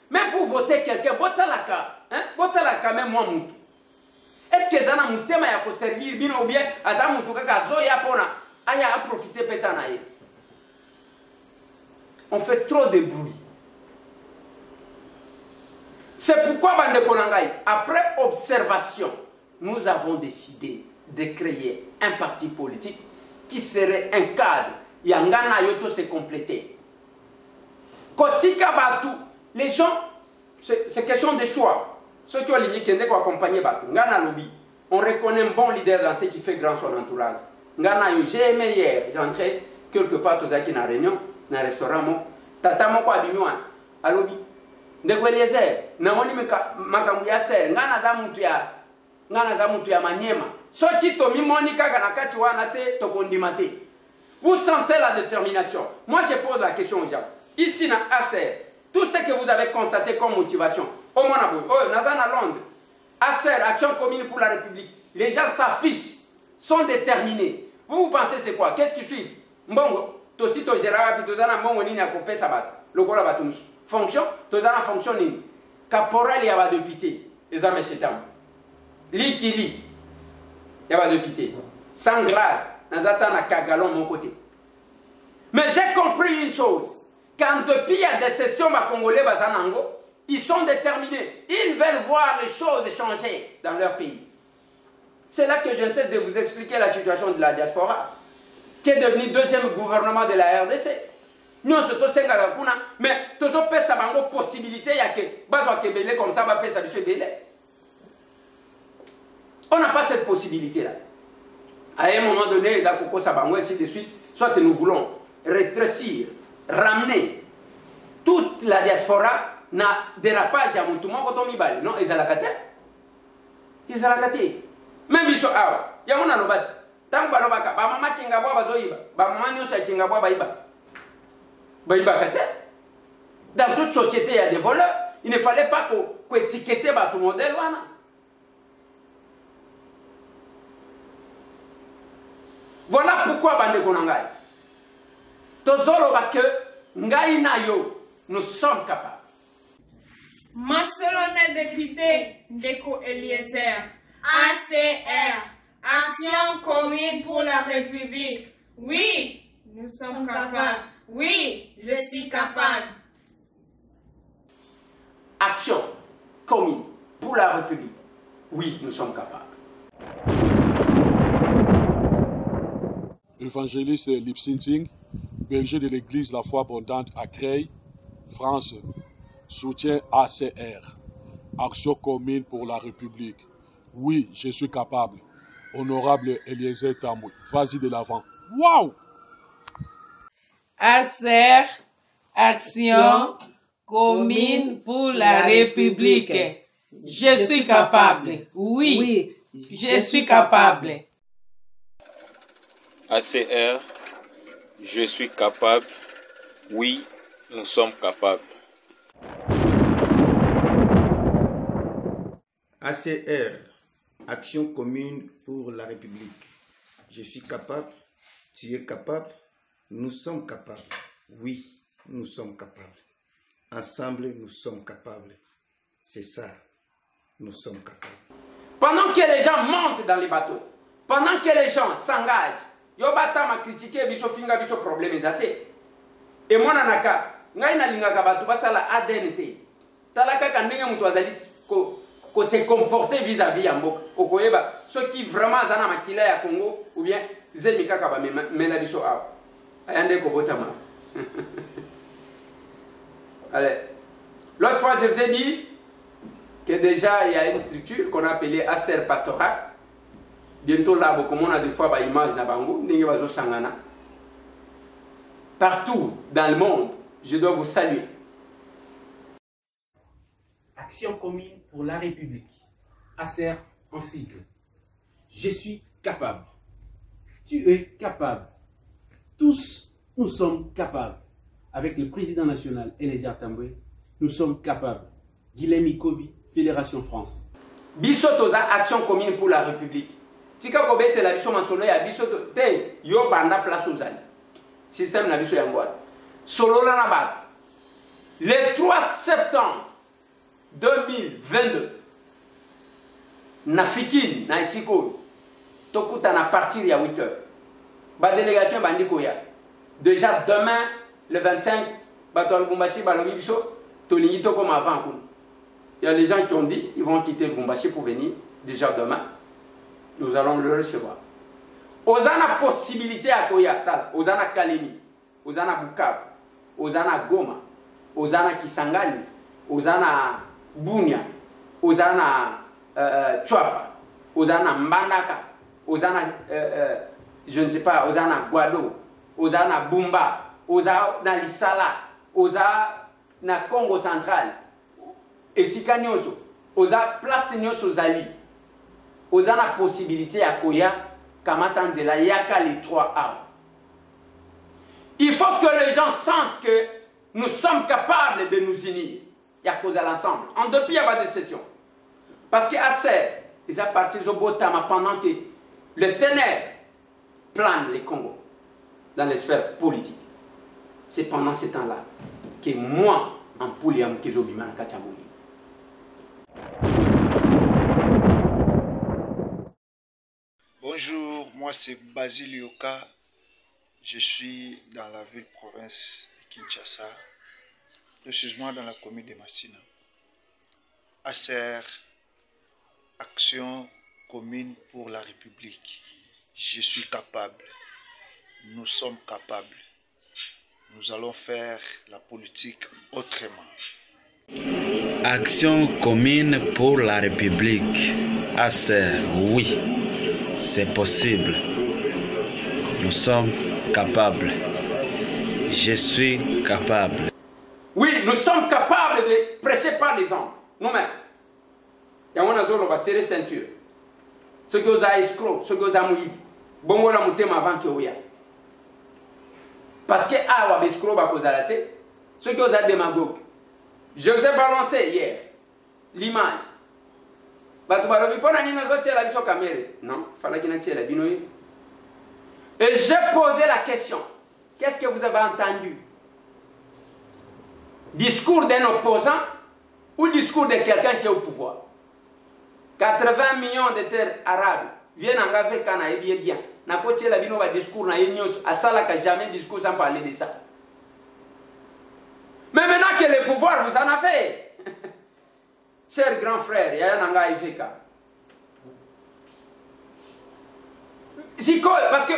Mais pour voter quelqu'un, botalaka même moi mutu. Est-ce que zana mutema ya ko servir bino ou bien aza mutu kaka zoya pona aya profiter petana ye. On fait trop de bruit. C'est pourquoi, Bande Konangai, après observation, nous avons décidé de créer un parti politique qui serait un cadre. Yangana Yoto se compléter. Kotika Batu, les gens, c'est question de choix. Ceux qui ont lié qui ont accompagné Batu, Ngana Lobby, on reconnaît un bon leader dans ce qui fait grand son entourage. Ngana Yo, j'ai aimé hier, j'entrais quelque part aux Aki na réunion, dans un restaurant, Tata Moko Abimouan, à Lobby. Ndeko Eliezer, namoni makamu ya ser, ngana za mutu ya Maniema. Soki tomi moni kaka na kati wana te tokondima te. Vous sentez la détermination. Moi je pose la question aux gens. Ici na Acer, tout ce que vous avez constaté comme motivation, au Monaboy, Nazana Londres, Acer, Action commune pour la République, les gens s'affichent, sont déterminés. Vous pensez c'est quoi? Qu'est-ce qui suit? Mbongo, tosito Gérard, tozana mbongo nini ya kopé sabat, lokola batumsu. Fonction, tozana fonction nini? Caporal yaba député, les amis chétam. Likili, yaba député. Sangrad, nazata na kagalon mon côté. Mais j'ai compris une chose. Quand depuis il y a déception, ma Congolais bazanango, ils sont déterminés. Ils veulent voir les choses changer dans leur pays. C'est là que je essaie de vous expliquer la situation de la diaspora, qui est devenu deuxième gouvernement de la RDC. Nous sommes tous mais tous les possibilité il y a que bazwa kebele comme ça va pesa biso belé. On n'a pas cette possibilité là. À un moment donné, les akoko sabango ainsi de suite, soit que nous voulons rétrécir, ramener toute la diaspora na dérapage à Moutouma Kotomibali. Non, ils alakate. Ils alakate. Même biso awa, yamona no bat. Tango balobaka, ba mama kinga bwa bazoyiba, ba mama nyosa kinga bwa bayiba. Dans toute société, il y a des voleurs. Il ne fallait pas qu'on étiquette tout le modèle. Voilà pourquoi Bande Konangai. Nous sommes capables. Marcelonnet député Ndeko Eliezer. ACR. Action commune pour la République. Oui, nous sommes capables. Oui, je suis capable. Action. commune pour la République. Oui, nous sommes capables. Évangéliste Lipsinting, berger de l'église La Foi Abondante à Creil, France, soutient ACR, Action commune pour la République. Oui, je suis capable. Honorable Eliezer Tamboui, vas-y de l'avant. Waouh! ACR, Action commune pour la République. Je suis capable. Oui, je suis capable. ACR, je suis capable. Oui, nous sommes capables. ACR, Action commune pour la République. Je suis capable, tu es capable, nous sommes capables. Oui, nous sommes capables. Ensemble, nous sommes capables. C'est ça, nous sommes capables. Pendant que les gens montent dans les bateaux, pendant que les gens s'engagent, Yobata m'a critiqué, biso finga biso problème ezate. Et moi nanaka, ngai na linga kabatu basala ADNT. Talaka kandenga mutu azali ko se comporter vis-à-vis ya mboka. Okoyeba ceux qui vraiment zana makila ya Congo ou bien zemika kaba mena biso awa. Ayande ko botama. Allez. L'autre fois je vous ai dit que déjà il y a une structure qu'on a appelée ACR Pastoral. Bientôt là, comme on a des fois des images sangana. Partout dans le monde, je dois vous saluer. Action commune pour la République. ACR en sigle. Je suis capable. Tu es capable. Tous, nous sommes capables. Avec le président national Eliezer Tamboui, nous sommes capables. Guilhem Ikobi, Fédération France. Bisotoza, Action commune pour la République. Tika kobete la biso masolo ya biso te yo banda place aux années. Système na biso ya ngwa. Solo la na ba. Le 3 septembre 2022 na fikini na isiko tokuta na partir ya 8h. Ba délégation bandi koya. Déjà demain le 25 bato Lubumbashi balobi biso tolingi to comme avant kun. Il y a des gens qui ont dit ils vont quitter Lubumbashi pour venir déjà demain. Nous allons le recevoir. Ozana possibilité à Koyata, Ozana Kalemi, Ozana Bukavu, Ozana Goma, Ozana Kisangani, Ozana Bunia, Ozana Chouapa, Ozana Mbandaka, Ozana, je ne sais pas, Ozana Guado, Ozana Bumba, Ozana Lisala, Ozana Congo central, Esika Nyoso, Ozana Place Nyoso Zali. Vous avez la possibilité à Koya, Kamatandela, Yaka les 3 arbres. Il faut que les gens sentent que nous sommes capables de nous unir. Il y a cause à l'ensemble. En dépit, il n'y a pas de déception. Parce qu'ACR, ils appartiennent au Botama pendant que le ténèbre plane les Congo dans les sphères politiques. C'est pendant ce temps-là que moi, en Pouliam, que j'obima na Kachambouli. Bonjour, moi c'est Basile Yoka, je suis dans la ville-province de Kinshasa, précisément dans la commune de Massina. ACR, Action commune pour la République. Je suis capable, nous sommes capables, nous allons faire la politique autrement. Action commune pour la République. ACR, oui. C'est possible. Nous sommes capables. Je suis capable. Oui, nous sommes capables de prêcher par l'exemple. Nous-mêmes. Et on va serrer ceinture. Ceux qui ont escroc, ceux qui ont mouillé. Bon, on va monter avant que vous parce que ah, on escroc va causer la tête. Ceux qui ont démagogue. Je vous ai balancé hier l'image. Non, et j'ai posé la question. Qu'est-ce que vous avez entendu? Discours d'un opposant ou discours de quelqu'un qui est au pouvoir? 80 millions de terres arabes viennent en Afrique et bien. N'a pas la bino va discours na yenios à ça là jamais discours sans parler de ça. Mais maintenant que le pouvoir vous en a fait. cher grand frère, il y a un anga IVK. Parce que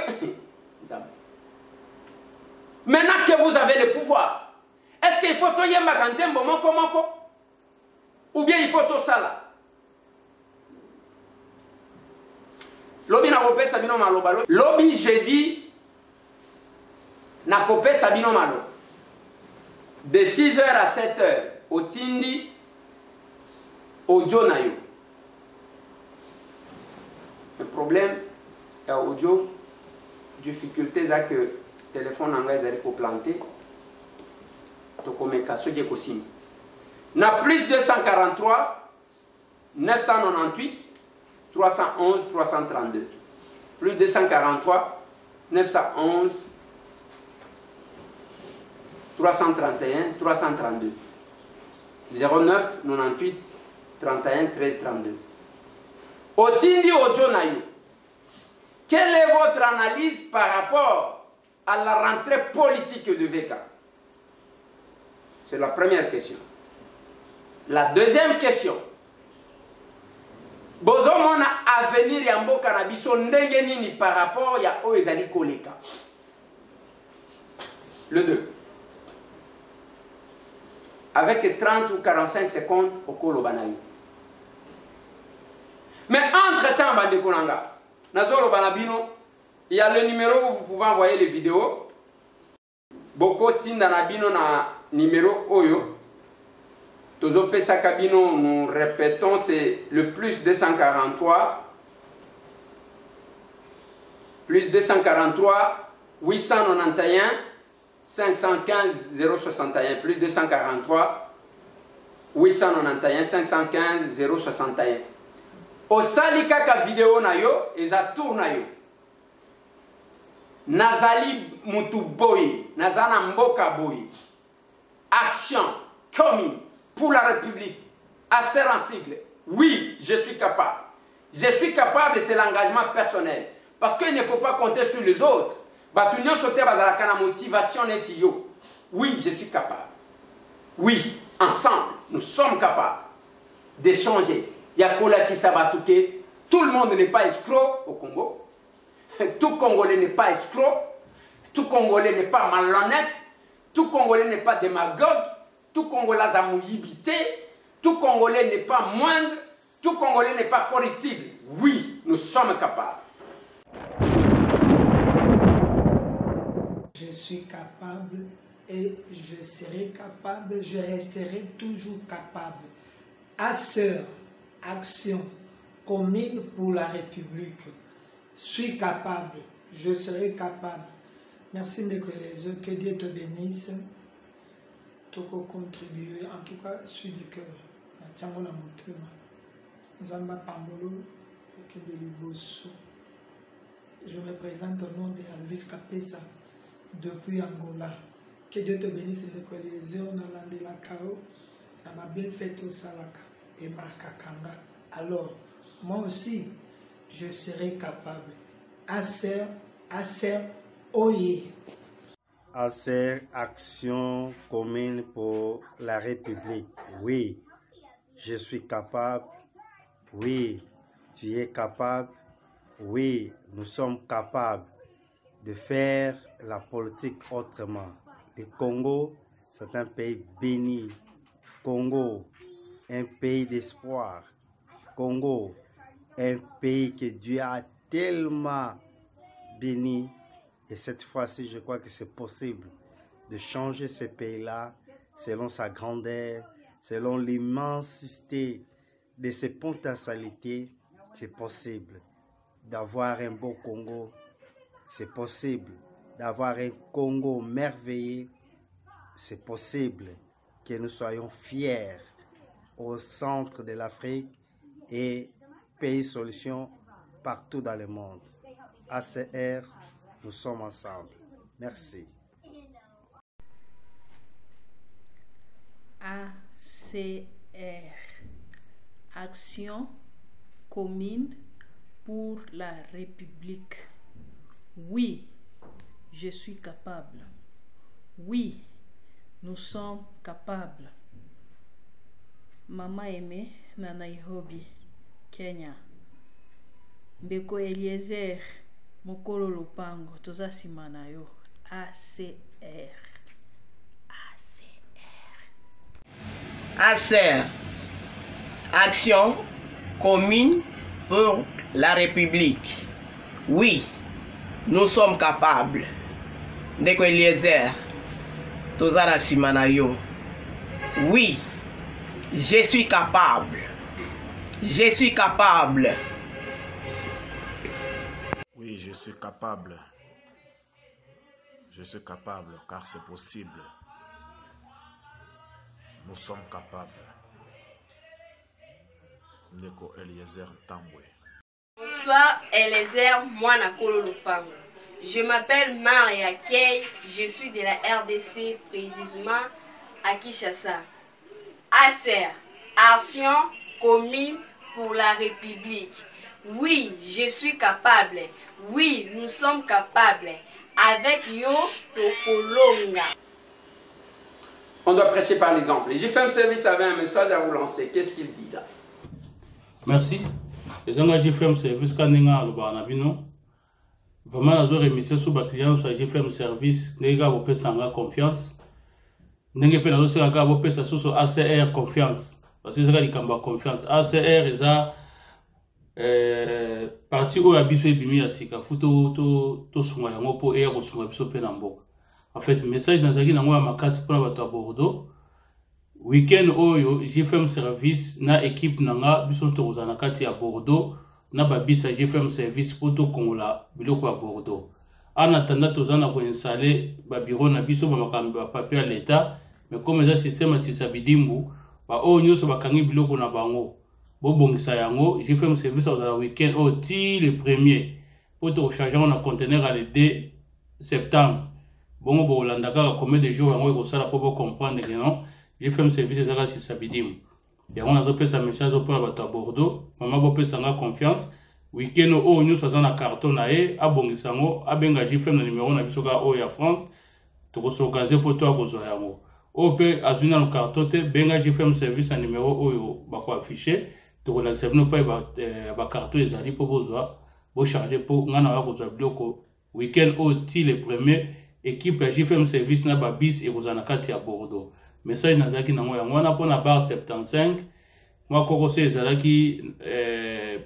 maintenant que vous avez le pouvoir, est-ce qu'il faut toyer magasin moko ou bien il faut tout ça là? Lobby na kopé sabino malo balo. Lobby jeudi na kopé sabino malo. De 6h à 7h au Tindi audio na yo. Le problème est audio, difficultés à que téléphone anglais est planté. Na plus 243 998 311 332. Plus 243 911 331 332. 09 98 31 13 32. Otindi Ojo Nayo. Quelle est votre analyse par rapport à la rentrée politique de VK? C'est la première question. La deuxième question. Bozomona avenir ya mboka na biso ndenge nini par rapport ya o ezali koleka. Le 2. Avec 30 ou 45 secondes au kolobanayo. Mais entre-temps, bande konanga, nazolo banabino, il y a le numéro où vous pouvez envoyer les vidéos. Boko tinda nabino na numéro Oyo. Tozo Pesa Kabino, nous répétons, c'est le plus 243. Plus 243 891 515 061. Plus 243 891 515 061. Au salika ka vidéo na yo, eza tour na yo. Nazali mutu boy, nazana mboka boy. Action commune pour la République, assez en sigle. Oui, je suis capable. Je suis capable, c'est l'engagement personnel. Parce qu'il ne faut pas compter sur les autres. Batunion sauter bazalaka na motivation netiyo. Oui, je suis capable. Oui, ensemble, nous sommes capables d'échanger. Yakola qui sabatouke. Tout le monde n'est pas escroc au Congo. Tout Congolais n'est pas escroc. Tout Congolais n'est pas malhonnête. Tout Congolais n'est pas démagogue. Tout Congolais a mouillibité. Tout Congolais n'est pas moindre. Tout Congolais n'est pas corruptible. Oui, nous sommes capables. Je suis capable et je serai capable. Je resterai toujours capable. Asseur, action commune pour la République. Je suis capable. Je serai capable. Merci Ndeko, que Dieu te bénisse. Toko contribuer, en tout cas, je suis du cœur. Natiamola Motema. Nzamba Pambolo, Kebeliboso. Je me présente au nom de Alvis Kapesa, depuis Angola. Que Dieu te bénisse, Ndeko Eliezer, Nalande la Kao, Namabil Feto Salaka et Markakanga. Alors, moi aussi, je serai capable. Acer, Oye. Acer, action commune pour la République. Oui, je suis capable. Oui, tu es capable. Oui, nous sommes capables de faire la politique autrement. Le Congo, c'est un pays béni. Congo, un pays d'espoir. Congo, un pays que Dieu a tellement béni. Et cette fois-ci, je crois que c'est possible de changer ce pays-là selon sa grandeur, selon l'immensité de ses potentialités. C'est possible d'avoir un beau Congo. C'est possible d'avoir un Congo merveilleux. C'est possible que nous soyons fiers au centre de l'Afrique et pays solution partout dans le monde. ACR, nous sommes ensemble. Merci. ACR, Action commune pour la République. Oui, je suis capable. Oui, nous sommes capables. Maman aimée, na Nairobi, Kenya. Ndeko Eliezer Mokolo Lopango toza sima na yo. ACR. ACR, Action commune pour la République. Oui, nous sommes capables. Ndeko Eliezer toza na sima na yo. Oui, je suis capable. Je suis capable. Oui, je suis capable. Je suis capable car c'est possible. Nous sommes capables. Ndeko Eliezer Ntambwe. Bonsoir Eliezer Mwana Kolo Lopango. Je m'appelle Maria Kay, je suis de la RDC, précisément à Kinshasa. ACR, Action commune pour la République. Oui, je suis capable. Oui, nous sommes capables. Avec Yo Tokolonga. On doit prêcher par l'exemple. Et j'ai fait un service avec un message à vous lancer. Qu'est-ce qu'il dit là? Merci. Les engagés, j'ai fait un service quand on a le barnabino. Vraiment, les autres émissions sur les clients, j'ai fait un service. Les gars, vous pouvez s'en confiance. Les gars, vous pouvez s'en sur ACR confiance. Parce que c'est ça qui est confiance. ACR, c'est parti où abisso ebimi ya sika futo to sunga yango po e ko sunga biso pe na mboka. En fait message dans zaki nango ya makasi pona bato à Bordeaux. Weekend oyo j'ai fait un service na équipe nanga biso to kozana kati ya Bordeaux na babisa j'ai fait un service pour to kongola biloko ya Bordeaux. En attendant tozana ko installer ba bureau na biso ba makambi ba papier à l'état mais comme ça système si sabidimbu ba o nyoso bakangi biloko na bango. J'ai fait un service au week-end aussi le premier pour te recharger un conteneur à le 2 septembre. Bon, bon, combien de jours on ça pour comprendre que non. J'ai fait un service à si sabidim. Et on a fait un message au point à Bordeaux. Maman peut s'en confiance. Week-end au nous faisons un carton naé à Bongisango à Benga. J'ai fait un numéro na bisoka au ya France. Tu peux s'organiser pour toi pour zoyamo. Au peut azuna le carton te Benga j'ai fait un service un numéro au bako affiché. Tu relaxes nous pas ba carton les ali pour besoin pour charger pour ngana wa besoin bloco week-end au ti le premier équipe j'ai fait un service na ba bis et kozana kati ya Bordeaux message nazaki na ngoya ngwana pona bar 75 moi koko c'est zalaki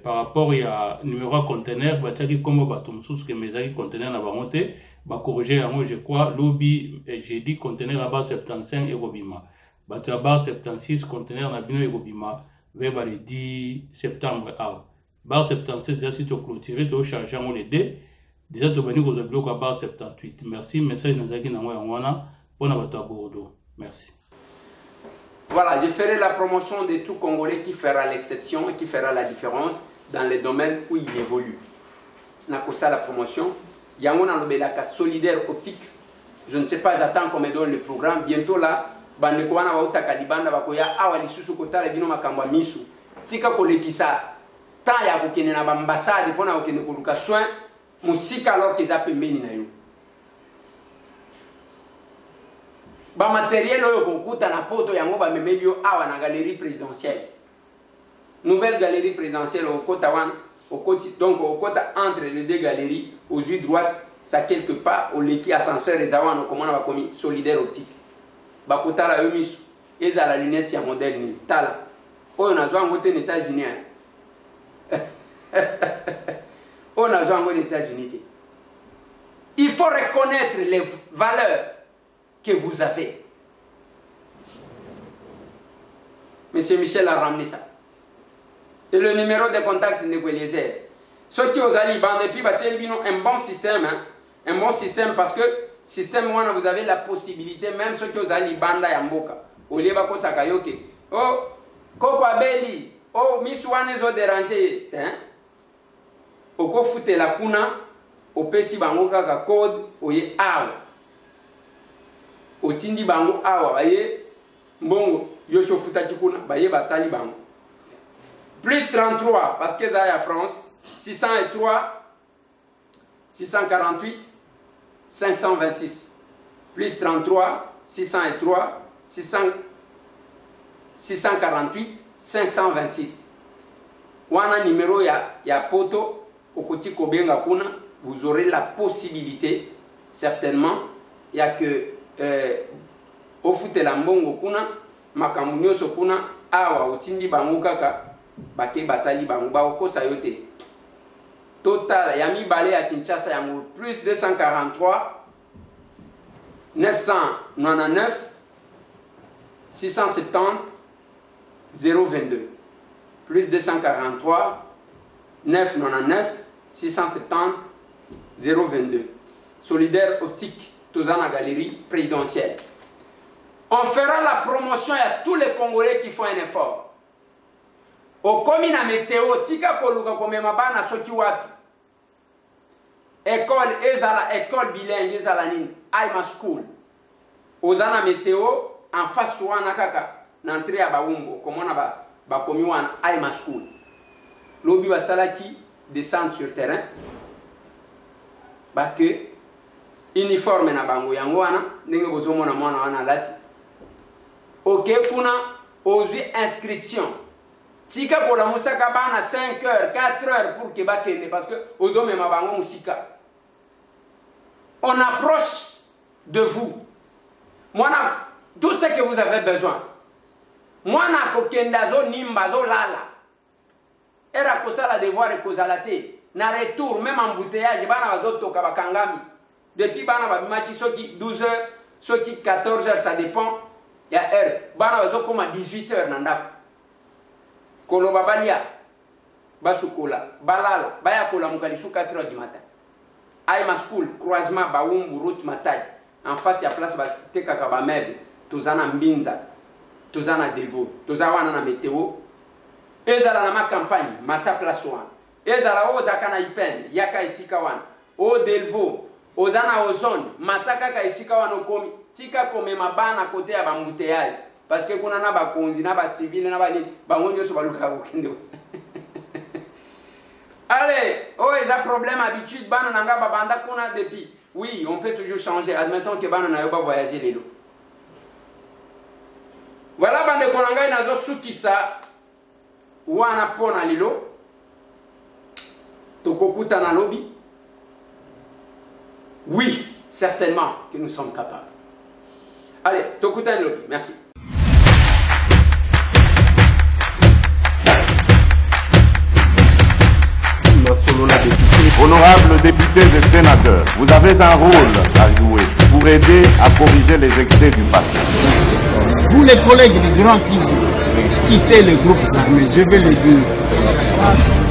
par rapport ya numéro à conteneur bataki comme bato mususu que mezaki conteneur na bangote ba corriger yango je crois lobby j'ai dit conteneur à bar 75 et robima bato ya bar 76 conteneur na bino et robima vers le 10 septembre. Bar 77, déjà si tu as clôturé, tu as chargé en les dés. Déjà tu as venu au bloc à bar 78. Merci. Message Nazaki Nangoya pour notre Bordeaux. Merci. Voilà, je ferai la promotion de tout Congolais qui fera l'exception et qui fera la différence dans les domaines où il évolue. Nakosa la promotion. Yangona Nobelaka solidaire optique. Je ne sais pas, j'attends qu'on me donne le programme. Bientôt là. Bandeko wana bautaka libanda bakoya awa lisusu kotala bino makambo misu tika kolekisa ta ya kokene na ambassade pona kokene koluka soin musika alors qu'ils appellent pembeni na yo ba matériel oyo kokuta na poto yango ba memeli yo awa na galerie présidentielle nouvelle galerie présidentielle au kota wan au koti donc au kota entre les deux galeries aux yeux droite ça quelque part au leki ascenseur les awana comment on va commis solidaire optique bakotala yo misu eza la lunette ya modèle ni tala oyo nazwa ngo te aux États-Unis oyo nazwa ngo aux États-Unis. Il faut reconnaître les valeurs que vous avez. Monsieur Michel a ramené ça. Et le numéro de contact de Eliezer. Ceux qui ont allé bande et puis un bon système, hein? Un bon système parce que système wana vous avez la possibilité même ceux qui ont allé banda ya mboka au lieu bako sakayoke oh koko abeli oh misu wana zo déranger hein oko fute la kuna opesi bango kaka code oye awa otindi bango awa baye mbongo yosho futa chikuna baye batali bango plus 33 parce que ça ya France 603 648 526 plus 33 603 648 526. Wana numéro ya poto okoti kobenga kuna, vous aurez la possibilité certainement ya que au futela mbongo kuna makambo nyonso kuna awa otindi bango kaka bake batali bango ba okosa yote. Total ya mibale ya Kinshasa yango plus 243 999 670 022 plus 243 999 670 022. Solidaire optique Tozana Galerie présidentielle. On fera la promotion à tous les Congolais qui font un effort. Au commune météo, tika koluka komema bana soki wapi. École ezala école bilingue ezala nini? Aima school. Ozana météo en face wana kaka na entrée ya baumbo komona ba komi wana Aima school. Lobi basalaki descendre sur terrain. Ba que uniforme na bango yango wana ndenge bozomona mwana wana lati. Ok kuna ozwi inscription. Tika kola musaka bana 5 heures, 4 heures pour que bakende parce que ozome mabango musika. On approche de vous. Mwana tout ce que vous avez besoin. Mwana kokendazo nimbazo lala. Era kosala devoir et kozalate. Na retour même embouteillage bana bazotoka bakangami. Depuis bana babimaki soki 12 heures, soki 14 heures ça dépend. Ya heure bana bazokoma 18 heures nandako. Koloba balia basukola balala baya kola mukalisu 4 heures du matin. Aima school croisement baumbu route matadi en face ya place ba tekaka ba meuble tozana mbinza tozana devo tozawana na météo ezala na ma campagne mata place wana ezala ozaka na ipende yaka isika wana o delvo ozana ozone mata kaka isika wana komi tika komema bana kote ya bambouteillage parce que kuna na bakonzi na ba civil na ba nini bango nyoso baluka kokende. Allez, oh, ils ont problème habitude, bana nanga babanda kuna depuis. Oui, on peut toujours changer. Admettons que bana na yoba voyager les lots. Voilà bande konanga inazo sukisa wana pona lilo. Tokokuta na lobby. Oui, certainement que nous sommes capables. Allez, tokuta na lobby. Merci. Honorables députés et sénateurs, vous avez un rôle à jouer pour aider à corriger les excès du passé. Vous les collègues du Grand Kivu, quittez le groupe armé, je vais le dire.